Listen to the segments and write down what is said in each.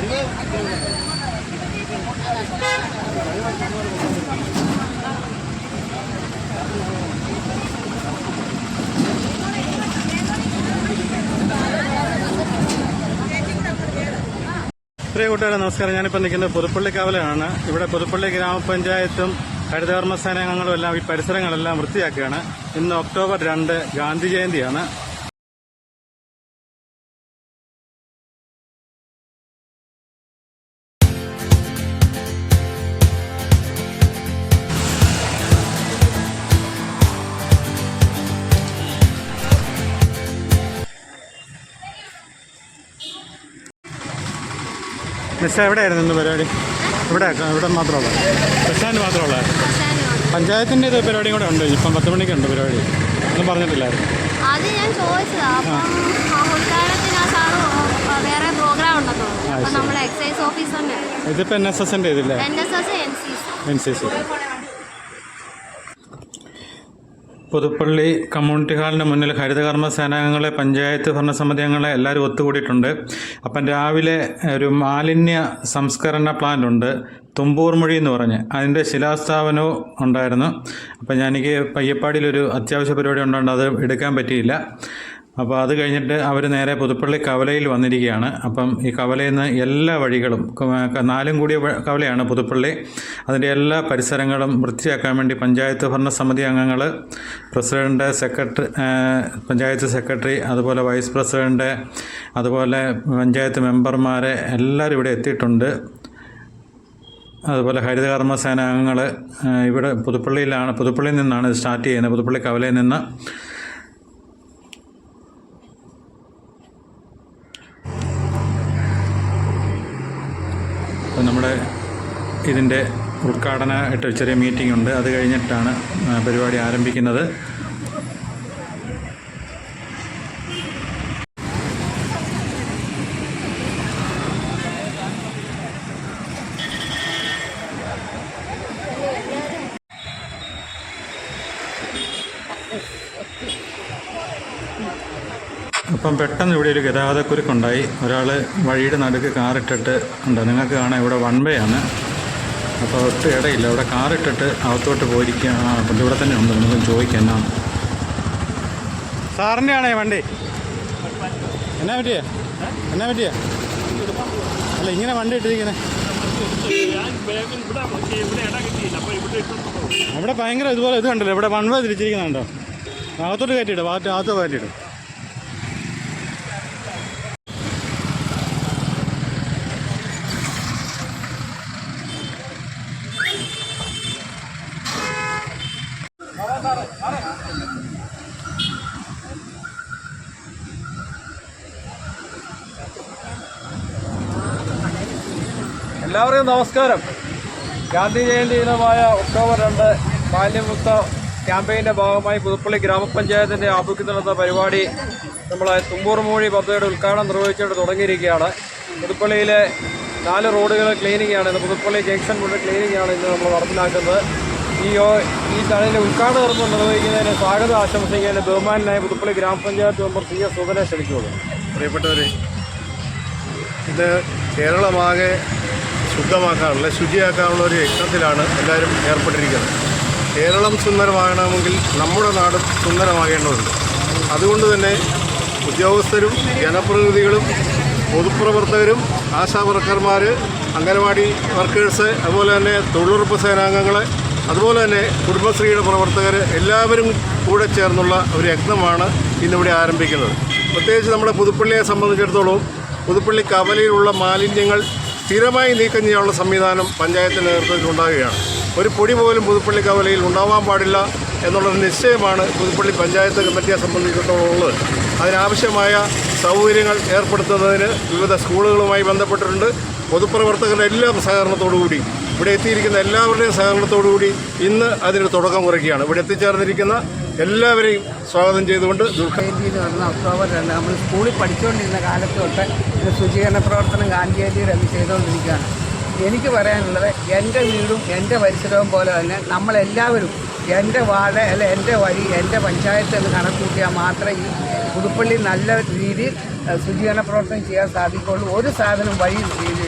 പ്രിയ കൂട്ടുകാരെ നമസ്കാരം. ഞാനിപ്പോൾ നിൽക്കുന്നത് പുതുപ്പള്ളിക്കാവലാണ്. ഇവിടെ പുതുപ്പള്ളി ഗ്രാമപഞ്ചായത്തും ഹരിതകർമ്മ സേനാംഗങ്ങളും എല്ലാം ഈ പരിസരങ്ങളെല്ലാം വൃത്തിയാക്കുകയാണ്. ഇന്ന് ഒക്ടോബർ 2 ഗാന്ധി ജയന്തിയാണ്. മിസ് എവിടെയായിരുന്നു ഇന്ന് പരിപാടി? ഇവിടെ മാത്രമുള്ള ബസ് സ്റ്റാൻഡ് മാത്രമുള്ള പഞ്ചായത്തിൻ്റെ ഇത് പരിപാടിയും കൂടെ ഉണ്ട്. ഇപ്പം 10 മണിക്കുണ്ട് പരിപാടി. ഒന്നും പറഞ്ഞിട്ടില്ലായിരുന്നു. അത് ഞാൻ ചോദിച്ചതാ. വേറെ പ്രോഗ്രാം ഉണ്ടെന്നോ? നമ്മുടെ എക്സൈസ് ഓഫീസറിന്റെ ഇതിപ്പോൾ NSSന്റെ ഇതില്ലേ? NCC. പുതുപ്പള്ളി കമ്മ്യൂണിറ്റി ഹാളിന് മുന്നിൽ ഹരിതകർമ്മ സേനാംഗങ്ങളെ, പഞ്ചായത്ത് ഭരണസമിതി അംഗങ്ങളെ എല്ലാവരും ഒത്തുകൂടിയിട്ടുണ്ട്. അപ്പം രാവിലെ ഒരു മാലിന്യ സംസ്കരണ പ്ലാന്റ് ഉണ്ട്, തുമ്പൂർമൊഴി എന്ന് പറഞ്ഞ്, അതിൻ്റെ ശിലാസ്ഥാപനവും ഉണ്ടായിരുന്നു. അപ്പം എനിക്ക് പയ്യപ്പാടിയിലൊരു അത്യാവശ്യ പരിപാടി ഉണ്ടായിരുന്നു, അത് എടുക്കാൻ പറ്റിയില്ല. അപ്പോൾ അത് കഴിഞ്ഞിട്ട് അവർ നേരെ പുതുപ്പള്ളി കവലയിൽ വന്നിരിക്കുകയാണ്. അപ്പം ഈ കവലയിൽ നിന്ന് എല്ലാ വഴികളും 4 കൂടിയ കവലയാണ് പുതുപ്പള്ളി. അതിൻ്റെ എല്ലാ പരിസരങ്ങളും വൃത്തിയാക്കാൻ വേണ്ടി പഞ്ചായത്ത് ഭരണസമിതി അംഗങ്ങൾ, പ്രസിഡന്റ്, പഞ്ചായത്ത് സെക്രട്ടറി, അതുപോലെ വൈസ് പ്രസിഡന്റ്, അതുപോലെ പഞ്ചായത്ത് മെമ്പർമാരെ എല്ലാവരും ഇവിടെ എത്തിയിട്ടുണ്ട്. അതുപോലെ ഹരിതകർമ്മ സേനാംഗങ്ങൾ ഇവിടെ പുതുപ്പള്ളിയിൽ നിന്നാണ് സ്റ്റാർട്ട് ചെയ്യുന്നത്, പുതുപ്പള്ളി കവലയിൽ നിന്ന്. അപ്പോൾ നമ്മുടെ ഇതിൻ്റെ ഉദ്ഘാടനമായിട്ട് ചെറിയ മീറ്റിംഗ് ഉണ്ട്. അത് കഴിഞ്ഞിട്ടാണ് പരിപാടി ആരംഭിക്കുന്നത്. അപ്പം പെട്ടെന്ന് ഇവിടെ ഒരു ഗതാഗതക്കുരുക്കുണ്ടായി. ഒരാൾ വഴിയുടെ നടുക്ക് കാറിട്ടിട്ട് ഉണ്ട്. നിങ്ങൾക്ക് കാണാം ഇവിടെ 1 വേ ആണ്. അപ്പോൾ ഒട്ടും ഇടയില്ല. ഇവിടെ കാറിട്ടിട്ട് അകത്തോട്ട് പോയിരിക്കുക. അപ്പം ഇവിടെ തന്നെ ഉണ്ട്. നമുക്ക് ചോദിക്കാം എന്നാണ്. സാറിൻ്റെ ആണേ വണ്ടി? എന്നാ പറ്റിയ അല്ല ഇങ്ങനെ വണ്ടി ഇട്ടിരിക്കുന്നത്? ഇവിടെ ഭയങ്കര ഇതുപോലെ ഇത് കണ്ടല്ലോ, ഇവിടെ 1 വേ തിരിച്ചിരിക്കുന്നുണ്ടോ? അകത്തോട്ട് കയറ്റിയിടും, അകത്ത് കയറ്റിയിടും. എല്ലാവർക്കും നമസ്കാരം. ഗാന്ധി ജയന്തി ദിനമായ ഒക്ടോബർ 2 മാലിന്യമുക്ത ക്യാമ്പയിൻ്റെ ഭാഗമായി പുതുപ്പള്ളി ഗ്രാമപഞ്ചായത്തിൻ്റെ ആഭിമുഖ്യത്തിൽ നടന്ന പരിപാടി നമ്മളെ തുമ്പൂർമൊഴി പദ്ധതിയുടെ ഉദ്ഘാടനം നിർവഹിച്ചുകൊണ്ട് തുടങ്ങിയിരിക്കുകയാണ്. പുതുപ്പള്ളിയിലെ 4 റോഡുകൾ ക്ലീനിങ് ആണ്. പുതുപ്പള്ളി ജംഗ്ഷൻ മുതൽ ക്ലീനിങ് ആണ് ഇന്ന് നമ്മൾ നടപ്പിലാക്കുന്നത്. ഈ ചടങ്ങിൻ്റെ ഉദ്ഘാടന കർമ്മം നിർവഹിക്കുന്നതിന് സ്വാഗതം ആശംസിക്കുന്നതിന് ബഹുമാനായ പുതുപ്പള്ളി ഗ്രാമപഞ്ചായത്ത് മെമ്പർ CS സുധനെ ക്ഷണിക്കുന്നു. പ്രിയപ്പെട്ടവരെ, ഇത് കേരളമാകെ ശുദ്ധമാക്കാനുള്ള, ശുചിയാക്കാനുള്ള ഒരു യജ്ഞത്തിലാണ് എല്ലാവരും ഏർപ്പെട്ടിരിക്കുന്നത്. കേരളം സുന്ദരമാകണമെങ്കിൽ നമ്മുടെ നാടും സുന്ദരമാകേണ്ടതുണ്ട്. അതുകൊണ്ട് തന്നെ ഉദ്യോഗസ്ഥരും ജനപ്രതിനിധികളും പൊതുപ്രവർത്തകരും ആശാവർക്കർമാർ, അംഗനവാടി വർക്കേഴ്സ്, അതുപോലെ തന്നെ തൊഴിലുറപ്പ് സേനാംഗങ്ങൾ, അതുപോലെ തന്നെ കുടുംബശ്രീയുടെ പ്രവർത്തകർ എല്ലാവരും കൂടെ ചേർന്നുള്ള ഒരു യജ്ഞമാണ് ഇന്നിവിടെ ആരംഭിക്കുന്നത്. പ്രത്യേകിച്ച് നമ്മുടെ പുതുപ്പള്ളിയെ സംബന്ധിച്ചിടത്തോളം പുതുപ്പള്ളി കവലയിലുള്ള മാലിന്യങ്ങൾ സ്ഥിരമായി നീക്കം ചെയ്യാനുള്ള സംവിധാനം പഞ്ചായത്തിൻ്റെ നേതൃത്വത്തിൽ ഉണ്ടാകുകയാണ്. ഒരു പൊടി പോലും പുതുപ്പള്ളി കവലയിൽ ഉണ്ടാവാൻ പാടില്ല എന്നുള്ളൊരു നിശ്ചയമാണ് പുതുപ്പള്ളി പഞ്ചായത്ത് കമ്മിറ്റിയെ സംബന്ധിച്ചിടത്തോളം ഉള്ളത്. അതിനാവശ്യമായ സൗകര്യങ്ങൾ ഏർപ്പെടുത്തുന്നതിന് വിവിധ സ്കൂളുകളുമായി ബന്ധപ്പെട്ടിട്ടുണ്ട്. പൊതുപ്രവർത്തകരുടെ എല്ലാം സഹകരണത്തോടുകൂടി, ഇവിടെ എത്തിയിരിക്കുന്ന എല്ലാവരുടെയും സഹകരണത്തോടുകൂടി ഇന്ന് അതിന് തുടക്കം കുറിക്കുകയാണ്. ഇവിടെ എത്തിച്ചേർന്നിരിക്കുന്ന എല്ലാവരെയും സ്വാഗതം ചെയ്തുകൊണ്ട് ജയന്തി എന്ന് പറഞ്ഞാൽ ഒക്ടോബർ 2 നമ്മൾ സ്കൂളിൽ പഠിച്ചുകൊണ്ടിരുന്ന കാലത്ത് തൊട്ട് ഇത് ശുചീകരണ പ്രവർത്തനം ഗാന്ധി ജയന്തിയിൽ ചെയ്തുകൊണ്ടിരിക്കുകയാണ്. എനിക്ക് പറയാനുള്ളത്, എൻ്റെ വീടും എൻ്റെ പരിസരവും പോലെ തന്നെ നമ്മളെല്ലാവരും എൻ്റെ വാർഡ് അല്ലെ എൻ്റെ വഴി എൻ്റെ പഞ്ചായത്ത് എന്ന് കണക്കൂട്ടിയാൽ മാത്രമേ ഈ പുതുപ്പള്ളി നല്ല രീതിയിൽ ശുചീകരണ പ്രവർത്തനം ചെയ്യാൻ സാധിക്കുള്ളൂ. ഒരു സാധനം വഴി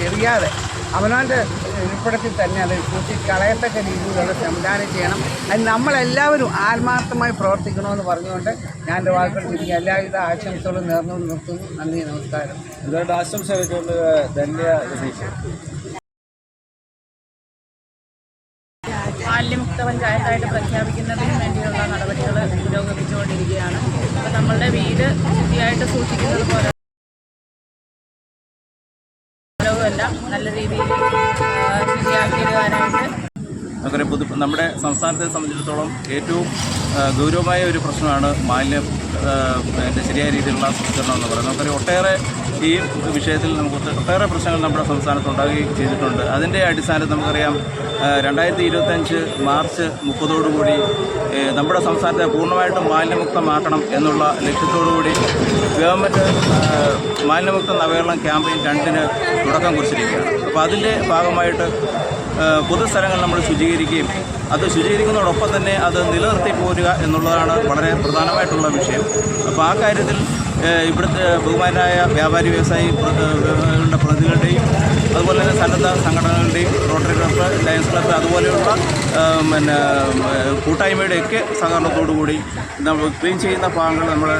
എറിയാതെ അവനവൻ്റെ ഇരിപ്പിടത്തിൽ തന്നെ അത് കൂട്ടി കളയത്തക്ക രീതിയിലുള്ള സംവിധാനം ചെയ്യണം. അത് നമ്മളെല്ലാവരും ആത്മാർത്ഥമായി പ്രവർത്തിക്കണമെന്ന് പറഞ്ഞുകൊണ്ട് ഞാൻ എൻ്റെ വാക്കുകൾ തിരികെ എല്ലാവിധ ആശംസകളും നേർന്നു നിർത്തുന്നു. നന്ദി, നമസ്കാരം. ഇതായിട്ട് ആശംസ വെച്ചുകൊണ്ട് ധന്യ രതീഷ്. മാലിന്യമുക്ത പഞ്ചായത്തായിട്ട് പ്രഖ്യാപിക്കുന്നതിന് വേണ്ടിയുള്ള നടപടികൾ പുരോഗമിച്ചുകൊണ്ടിരിക്കുകയാണ്. അപ്പോൾ നമ്മളുടെ വീട് ശുചിയായിട്ട് സൂക്ഷിക്കുന്നത് പോലെ എല്ലാം നല്ല രീതിയിൽ ശുചിയാക്കിയിടുവാനായിട്ട് നമുക്കറിയാം നമ്മുടെ സംസ്ഥാനത്തെ സംബന്ധിച്ചിടത്തോളം ഏറ്റവും ഗൗരവമായ ഒരു പ്രശ്നമാണ് മാലിന്യം ശരിയായ രീതിയിലുള്ള സംസ്കരണം എന്ന് പറയുന്നത്. നമുക്കറിയാം ഒട്ടേറെ ഈ വിഷയത്തിൽ നമുക്ക് ഒട്ടേറെ പ്രശ്നങ്ങൾ നമ്മുടെ സംസ്ഥാനത്ത് ഉണ്ടാകുകയും ചെയ്തിട്ടുണ്ട്. അതിൻ്റെ അടിസ്ഥാനത്തിൽ നമുക്കറിയാം 2025 മാർച്ച് 30 നമ്മുടെ സംസ്ഥാനത്തെ പൂർണ്ണമായിട്ടും മാലിന്യമുക്തമാക്കണം എന്നുള്ള ലക്ഷ്യത്തോടുകൂടി ഗവൺമെൻറ് മാലിന്യമുക്ത നവകേരളം ക്യാമ്പയിൻ 2 തുടക്കം കുറിച്ചിരിക്കുകയാണ്. അപ്പോൾ അതിൻ്റെ ഭാഗമായിട്ട് പൊതുസ്ഥലങ്ങൾ നമ്മൾ ശുചീകരിക്കുകയും അത് ശുചീകരിക്കുന്നതോടൊപ്പം തന്നെ അത് നിലനിർത്തി പോരുക എന്നുള്ളതാണ് വളരെ പ്രധാനമായിട്ടുള്ള വിഷയം. അപ്പോൾ ആ കാര്യത്തിൽ ഇവിടുത്തെ ബഹുമാനായ വ്യാപാരി വ്യവസായി പ്രതിനിധികളുടെയും അതുപോലെ തന്നെ സന്നദ്ധ സംഘടനകളുടെയും റോട്ടറി ക്ലബ്ബ്, ലയൺസ് ക്ലബ്ബ് അതുപോലെയുള്ള കൂട്ടായ്മയുടെയൊക്കെ സഹകരണത്തോടുകൂടി നമ്മൾ ക്ലീൻ ചെയ്യുന്ന ഭാഗങ്ങൾ നമ്മൾ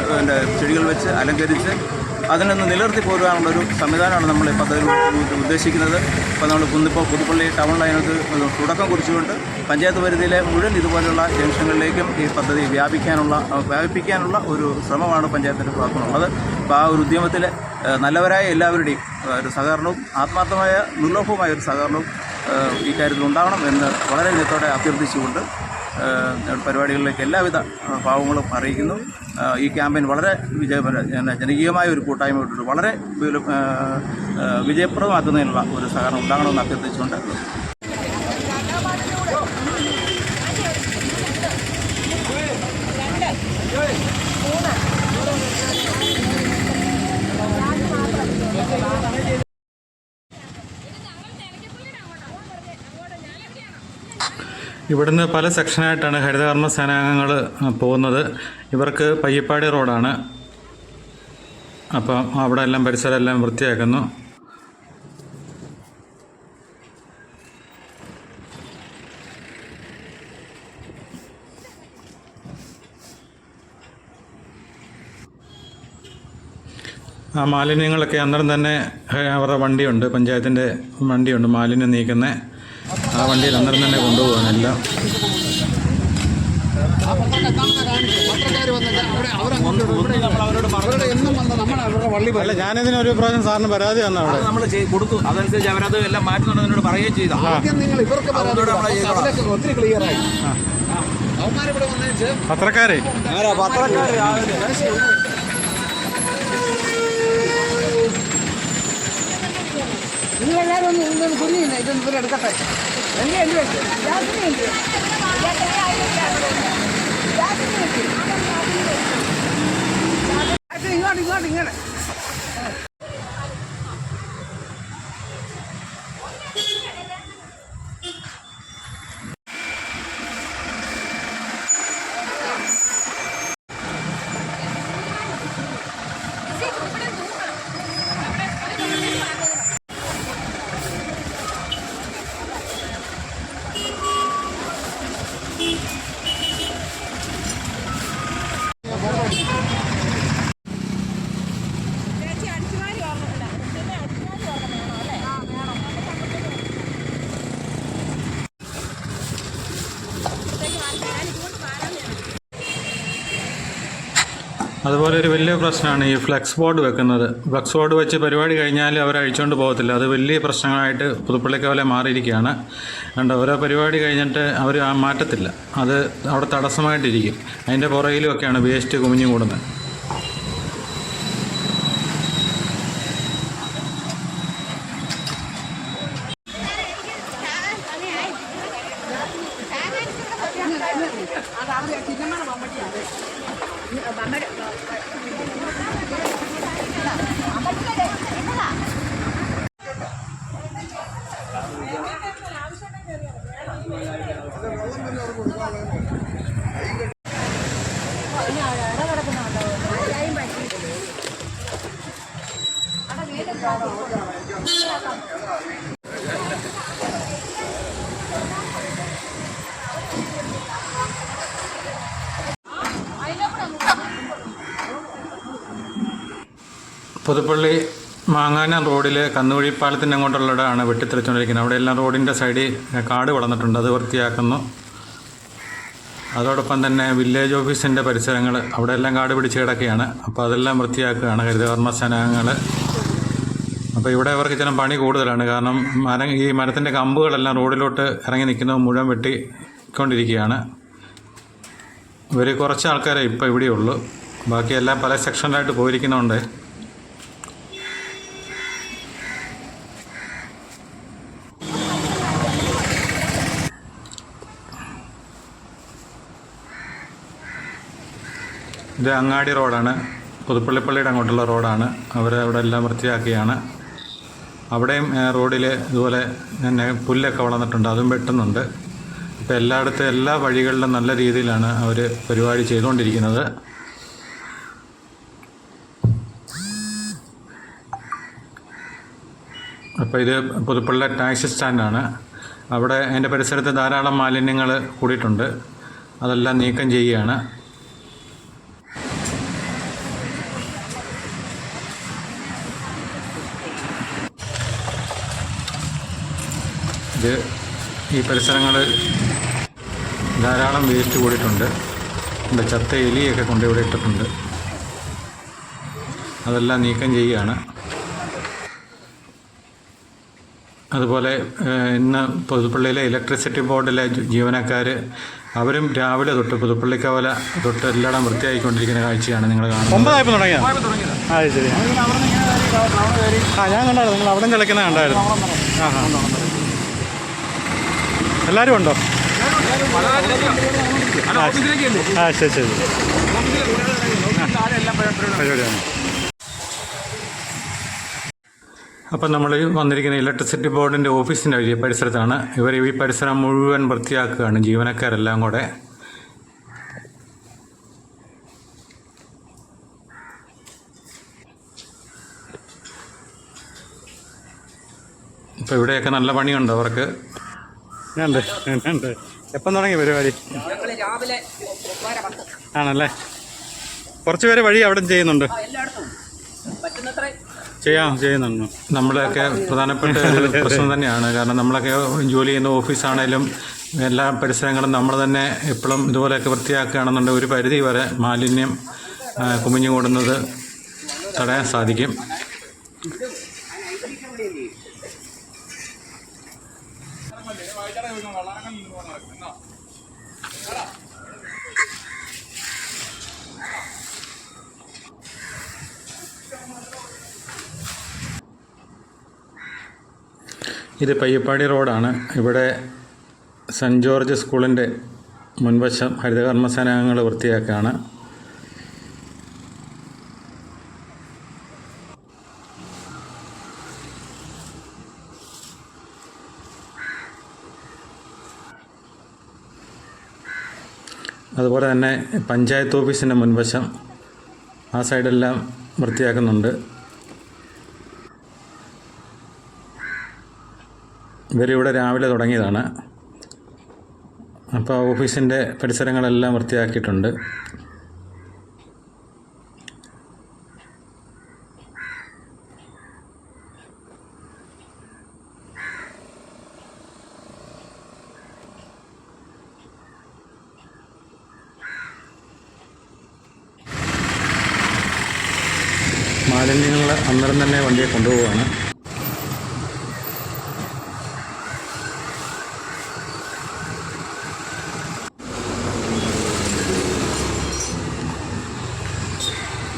ചെടികൾ വെച്ച് അലങ്കരിച്ച് അതിൽ നിന്ന് നിലനിർത്തി പോരുവാനുള്ളൊരു സംവിധാനമാണ് നമ്മൾ ഈ പദ്ധതിയിൽ ഉദ്ദേശിക്കുന്നത്. ഇപ്പോൾ നമ്മൾ പുതുപ്പള്ളി ടൗൺ ലൈനത്ത് തുടക്കം കുറിച്ചുകൊണ്ട് പഞ്ചായത്ത് പരിധിയിലെ മുഴുവൻ ഇതുപോലുള്ള ജംഗ്ഷനുകളിലേക്കും ഈ പദ്ധതി വ്യാപിപ്പിക്കാനുള്ള ഒരു ശ്രമമാണ് പഞ്ചായത്തിൻ്റെ ഭാഗത്തുനിന്നുള്ളത്. അപ്പോൾ ആ ഒരു ഉദ്യമത്തിൽ നല്ലവരായ എല്ലാവരുടെയും ഒരു സഹകരണവും ആത്മാർത്ഥമായ നിർലോഭമായ ഒരു സഹകരണവും ഈ കാര്യത്തിൽ ഉണ്ടാവണം എന്ന് വളരെ വിധത്തോടെ അഭ്യർത്ഥിച്ചുകൊണ്ട് പരിപാടികളിലേക്ക് എല്ലാവിധ ഭാവങ്ങളും അറിയിക്കുന്നു. ഈ ക്യാമ്പയിൻ വളരെ ജനകീയമായ ഒരു കൂട്ടായ്മയോട് വളരെ വിജയപ്രദമാക്കുന്നതിനുള്ള ഒരു സഹകരണം ഉണ്ടാകണമെന്ന് അഭ്യർത്ഥിച്ചുകൊണ്ട് ഇവിടുന്ന് പല സെക്ഷനായിട്ടാണ് ഹരിതകർമ്മ സേനാംഗങ്ങൾ പോകുന്നത്. ഇവർക്ക് പയ്യപ്പാടി റോഡാണ്. അപ്പം അവിടെ എല്ലാം പരിസരം എല്ലാം വൃത്തിയാക്കുന്നു. ആ മാലിന്യങ്ങളൊക്കെ അന്നേരം തന്നെ അവരുടെ വണ്ടിയുണ്ട്, പഞ്ചായത്തിൻ്റെ വണ്ടിയുണ്ട് മാലിന്യം നീക്കുന്ന. ആ വണ്ടിയിൽ അന്നേരം തന്നെ കൊണ്ടുപോകാനെല്ലാം. അല്ല, ഞാനിതിനൊരു പ്രാവശ്യം സാറിന് പരാതി തന്ന അവിടെ നമ്മൾ കൊടുത്തു. അതനുസരിച്ച് അവരത് എല്ലാം മാറ്റുന്നുണ്ടെന്നോട് പറയുകയും ചെയ്തു. പത്രക്കാരെ നിങ്ങളെല്ലാവരും ഒന്ന് കുഞ്ഞില്ല ഇതൊന്നും ഇവരെ എടുക്കട്ടെ. എന്നെ എന്ത് വെച്ചു ഇങ്ങോട്ട് അതുപോലെ ഒരു വലിയ പ്രശ്നമാണ് ഈ ഫ്ലെക്സ് ബോർഡ് വെക്കുന്നത്. ഫ്ലെക്സ് ബോർഡ് വെച്ച് പരിപാടി കഴിഞ്ഞാൽ അവർ അഴിച്ചുകൊണ്ട് പോകത്തില്ല. അത് വലിയ പ്രശ്നങ്ങളായിട്ട് പുതുപ്പള്ളിക്കവലെ മാറിയിരിക്കുകയാണ്. കണ്ട ഓരോ പരിപാടി കഴിഞ്ഞിട്ട് അവർ മാറ്റത്തില്ല. അത് അവിടെ തടസ്സമായിട്ടിരിക്കും. അതിൻ്റെ പുറകിലുമൊക്കെയാണ് വേസ്റ്റ് കുമിഞ്ഞു കൂടുന്നത്. പുതുപ്പള്ളി മാങ്ങാനം റോഡിൽ കന്നുകുഴിപ്പാലത്തിൻ്റെ അങ്ങോട്ടുള്ളിടമാണ് വെട്ടിത്തെളിച്ചുകൊണ്ടിരിക്കുന്നത്. അവിടെയെല്ലാം റോഡിൻ്റെ സൈഡിൽ കാട് വളർന്നിട്ടുണ്ട്, അത് വൃത്തിയാക്കുന്നു. അതോടൊപ്പം തന്നെ വില്ലേജ് ഓഫീസിൻ്റെ പരിസരങ്ങൾ അവിടെയെല്ലാം കാട് പിടിച്ച് കിടക്കുകയാണ്. അപ്പോൾ അതെല്ലാം വൃത്തിയാക്കുകയാണ് ഹരിതകർമ്മ സേനാംഗങ്ങൾ. അപ്പോൾ ഇവിടെ അവർക്ക് ചില പണി കൂടുതലാണ്. കാരണം ഈ മരത്തിൻ്റെ കമ്പുകളെല്ലാം റോഡിലോട്ട് ഇറങ്ങി നിൽക്കുന്നത് മുഴുവൻ വെട്ടിക്കൊണ്ടിരിക്കുകയാണ്. ഇവർ കുറച്ച് ആൾക്കാരെ ഇപ്പോൾ ഇവിടെയുള്ളൂ, ബാക്കിയെല്ലാം പല സെക്ഷനിലായിട്ട് പോയിരിക്കുന്നുണ്ട്. ഇത് അങ്ങാടി റോഡാണ്, പുതുപ്പള്ളിപ്പള്ളിയുടെ അങ്ങോട്ടുള്ള റോഡാണ്. അവിടെ എല്ലാം വൃത്തിയാക്കിയാണ്. അവിടെയും റോഡിൽ ഇതുപോലെ തന്നെ പുല്ലൊക്കെ വളർന്നിട്ടുണ്ട്, അതും വെട്ടുന്നുണ്ട്. ഇപ്പോൾ എല്ലായിടത്തും എല്ലാ വഴികളിലും നല്ല രീതിയിലാണ് അവർ പരിപാടി ചെയ്തുകൊണ്ടിരിക്കുന്നത്. അപ്പോൾ ഇത് പുതുപ്പള്ളി ടാക്സി സ്റ്റാൻഡാണ്. അവിടെ അതിൻ്റെ പരിസരത്ത് ധാരാളം മാലിന്യങ്ങൾ കൂടിയിട്ടുണ്ട്, അതെല്ലാം നീക്കം ചെയ്യുകയാണ്. ഈ പരിസരങ്ങളിൽ ധാരാളം വേസ്റ്റ് കൂടിയിട്ടുണ്ട്. ചത്ത എലിയൊക്കെ കൊണ്ടിവിടെ ഇട്ടിട്ടുണ്ട്, അതെല്ലാം നീക്കം ചെയ്യുകയാണ്. അതുപോലെ ഇന്ന് പുതുപ്പള്ളിയിലെ ഇലക്ട്രിസിറ്റി ബോർഡിലെ ജീവനക്കാർ അവരും രാവിലെ തൊട്ട് പുതുപ്പള്ളിക്കവല തൊട്ട് എല്ലായിടം വൃത്തിയായിക്കൊണ്ടിരിക്കുന്ന കാഴ്ചയാണ് നിങ്ങൾ കാണുന്നത്. 9 തുടങ്ങിയ ശരി. ഞാൻ കണ്ടായിരുന്നു, നിങ്ങൾ അവിടെ കളിക്കുന്ന കണ്ടായിരുന്നു. എല്ലാവരും ഉണ്ടോ? ശരി ശരി. പരിപാടിയാണ്. അപ്പം നമ്മൾ വന്നിരിക്കുന്ന ഇലക്ട്രിസിറ്റി ബോർഡിൻ്റെ ഓഫീസിൻ്റെ പരിസരത്താണ്. ഇവർ ഈ പരിസരം മുഴുവൻ വൃത്തിയാക്കുകയാണ്, ജീവനക്കാരെല്ലാം കൂടെ. ഇപ്പോൾ ഇവിടെയൊക്കെ നല്ല പണിയുണ്ട് അവർക്ക്. ഉണ്ട്. എപ്പം തുടങ്ങി പരിപാടി? ആണല്ലേ. കുറച്ച് പേര് വഴി അവിടെ ചെയ്യുന്നുണ്ട്, ചെയ്യുന്നുണ്ട്. നമ്മളെയൊക്കെ പ്രധാനപ്പെട്ട ഒരു പ്രശ്നം തന്നെയാണ്. കാരണം നമ്മളൊക്കെ ജോലി ചെയ്യുന്ന ഓഫീസാണേലും എല്ലാ പരിസരങ്ങളും നമ്മൾ തന്നെ എപ്പോഴും ഇതുപോലെയൊക്കെ വൃത്തിയാക്കുകയാണെന്നുണ്ടെങ്കിൽ ഒരു പരിധി വരെ മാലിന്യം കുമിഞ്ഞു കൂടുന്നത് തടയാൻ സാധിക്കും. ഇത് പയ്യപ്പാടി റോഡാണ്. ഇവിടെ സെൻറ്റ് ജോർജ് സ്കൂളിൻ്റെ മുൻവശം ഹരിതകർമ്മ സേനാംഗങ്ങൾ വൃത്തിയാക്കുകയാണ്. അതുപോലെ തന്നെ പഞ്ചായത്ത് ഓഫീസിൻ്റെ മുൻവശം ആ സൈഡെല്ലാം വൃത്തിയാക്കുന്നുണ്ട്. ഇവരിവിടെ രാവിലെ തുടങ്ങിയതാണ്. അപ്പോൾ ഓഫീസിൻ്റെ പരിസരങ്ങളെല്ലാം വൃത്തിയാക്കിയിട്ടുണ്ട്. മാലിന്യങ്ങൾ അന്നേരം തന്നെ വണ്ടിയെ കൊണ്ടുപോവുകയാണ്.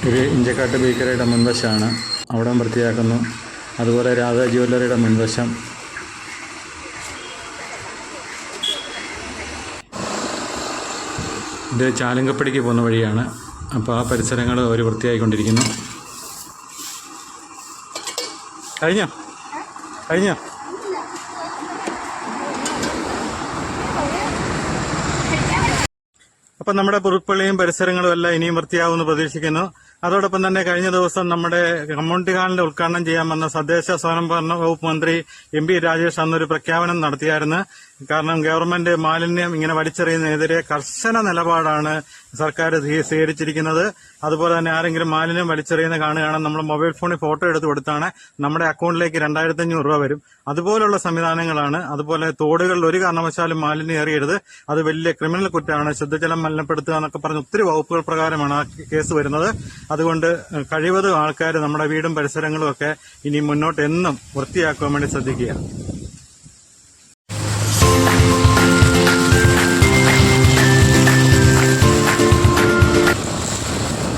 ഒരു ഇഞ്ചക്കാട്ട് ബേക്കറിയുടെ മുൻവശമാണ്, അവിടെ വൃത്തിയാക്കുന്നു. അതുപോലെ രാധ ജ്വല്ലറിയുടെ മുൻവശം. ഇത് ചാലങ്കപ്പടിക്ക് പോകുന്ന വഴിയാണ്. അപ്പോൾ ആ പരിസരങ്ങൾ അവർ വൃത്തിയായിക്കൊണ്ടിരിക്കുന്നു. കഴിഞ്ഞോ? അപ്പം നമ്മുടെ പുതുപ്പള്ളിയും പരിസരങ്ങളും എല്ലാം ഇനിയും വൃത്തിയാവുമെന്ന് പ്രതീക്ഷിക്കുന്നു. അതോടൊപ്പം തന്നെ കഴിഞ്ഞ ദിവസം നമ്മുടെ കമ്മ്യൂണിറ്റി ഹാളിന്റെ ഉദ്ഘാടനം ചെയ്യാൻ വന്ന തദ്ദേശ സ്വയംഭരണ വകുപ്പ് മന്ത്രി എം.പി. രാജേഷ് അന്നൊരു പ്രഖ്യാപനം നടത്തിയായിരുന്നു. കാരണം ഗവൺമെന്റ് മാലിന്യം ഇങ്ങനെ വലിച്ചെറിയുന്നതിനെതിരെ കർശന നിലപാടാണ് സർക്കാർ സ്വീകരിച്ചിരിക്കുന്നത്. അതുപോലെ തന്നെ ആരെങ്കിലും മാലിന്യം വലിച്ചെറിയുന്ന കാണുകയാണെങ്കിൽ നമ്മൾ മൊബൈൽ ഫോണിൽ ഫോട്ടോ എടുത്ത് കൊടുത്താണ് നമ്മുടെ അക്കൗണ്ടിലേക്ക് 2500 രൂപ വരും. അതുപോലുള്ള സംവിധാനങ്ങളാണ്. അതുപോലെ തോടുകളിൽ ഒരു കാരണവശാലും മാലിന്യം എറിയരുത്, അത് വലിയ ക്രിമിനൽ കുറ്റമാണ്. ശുദ്ധജലം മലിനപ്പെടുത്തുക എന്നൊക്കെ പറഞ്ഞ് ഒത്തിരി വകുപ്പുകൾ പ്രകാരമാണ് ആ കേസ് വരുന്നത്. അതുകൊണ്ട് കഴിവതും ആൾക്കാർ നമ്മുടെ വീടും പരിസരങ്ങളും ഒക്കെ ഇനി മുന്നോട്ട് എന്നും വൃത്തിയാക്കുവാൻ വേണ്ടി ശ്രദ്ധിക്കുക.